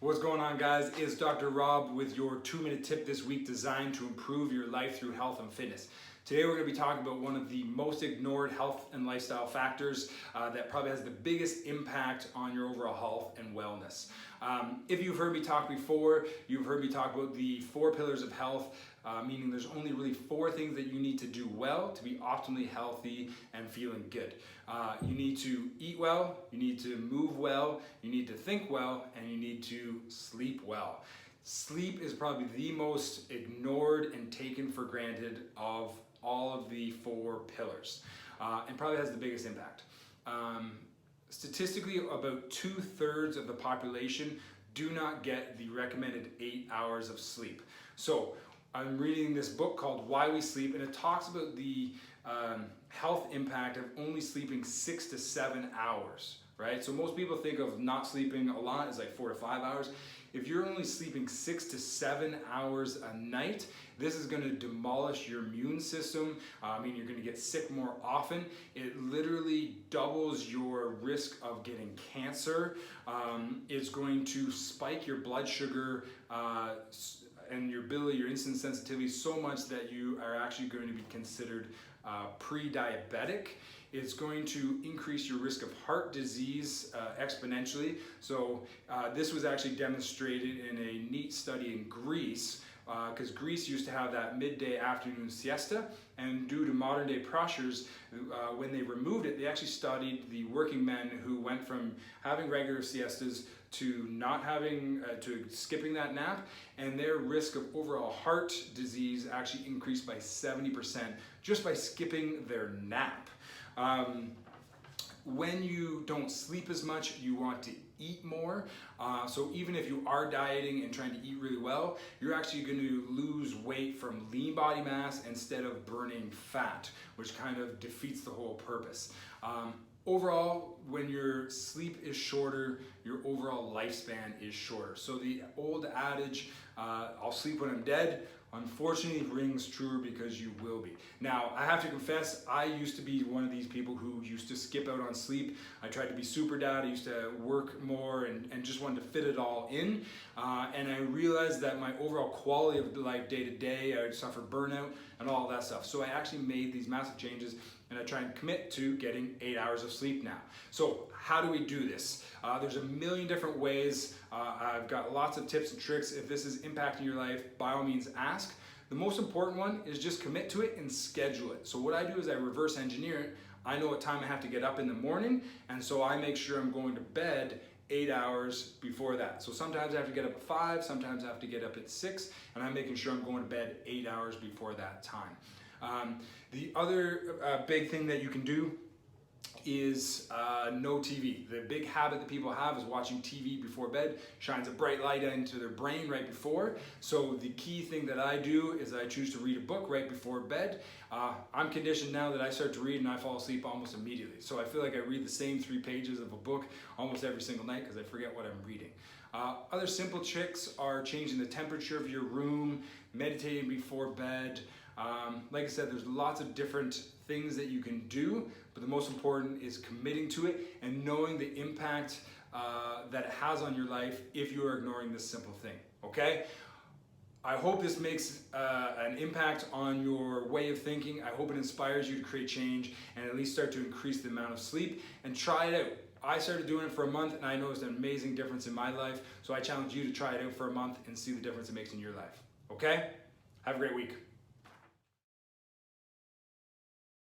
What's going on, guys? It's Dr. Rob with your 2-minute tip this week designed to improve your life through health and fitness. Today we're going to be talking about one of the most ignored health and lifestyle factors that probably has the biggest impact on your overall health and wellness. If you've heard me talk before, you've heard me talk about the 4 pillars of health, meaning there's only really 4 things that you need to do well to be optimally healthy and feeling good. You need to eat well, you need to move well, you need to think well, and you need to sleep well. Sleep is probably the most ignored and taken for granted of all of the 4 pillars, and probably has the biggest impact. Statistically, about 2/3 of the population do not get the recommended 8 hours of sleep. So I'm reading this book called Why We Sleep, and it talks about the health impact of only sleeping 6 to 7 hours, right? So most people think of not sleeping a lot as like 4 to 5 hours. If you're only sleeping 6 to 7 hours a night, this is going to demolish your immune system. I mean, you're going to get sick more often. It literally doubles your risk of getting cancer. It's going to spike your blood sugar and your insulin sensitivity so much that you are actually going to be considered pre-diabetic. It's going to increase your risk of heart disease exponentially. So this was actually demonstrated in a neat study in Greece, because Greece used to have that midday afternoon siesta, and due to modern day pressures, when they removed it, they actually studied the working men who went from having regular siestas to not having, to skipping that nap, and their risk of overall heart disease actually increased by 70% just by skipping their nap. When you don't sleep as much, you want to eat more. So even if you are dieting and trying to eat really well, you're actually going to lose weight from lean body mass instead of burning fat, which kind of defeats the whole purpose. Overall, when your sleep is shorter, your overall lifespan is shorter. So the old adage, I'll sleep when I'm dead, unfortunately rings truer because you will be. Now, I have to confess, I used to be one of these people who used to skip out on sleep. I tried to be super dad, I used to work more and just wanted to fit it all in. And I realized that my overall quality of life day to day, I would suffer burnout and all that stuff. So I actually made these massive changes, and I try and commit to getting 8 hours of sleep now. So how do we do this? There's a million different ways. I've got lots of tips and tricks. If this is impacting your life, by all means ask. The most important one is just commit to it and schedule it. So what I do is I reverse engineer it. I know what time I have to get up in the morning, and so I make sure I'm going to bed 8 hours before that. So sometimes I have to get up at 5, sometimes I have to get up at 6, and I'm making sure I'm going to bed 8 hours before that time. The other big thing that you can do is no TV. The big habit that people have is watching TV before bed, shines a bright light into their brain right before. So the key thing that I do is I choose to read a book right before bed. I'm conditioned now that I start to read and I fall asleep almost immediately. So I feel like I read the same 3 pages of a book almost every single night because I forget what I'm reading. Other simple tricks are changing the temperature of your room, meditating before bed. Like I said, there's lots of different things that you can do, but the most important is committing to it and knowing the impact that it has on your life if you are ignoring this simple thing, okay? I hope this makes an impact on your way of thinking. I hope it inspires you to create change and at least start to increase the amount of sleep and try it out. I started doing it for a month and I noticed an amazing difference in my life, so I challenge you to try it out for a month and see the difference it makes in your life, okay? Have a great week.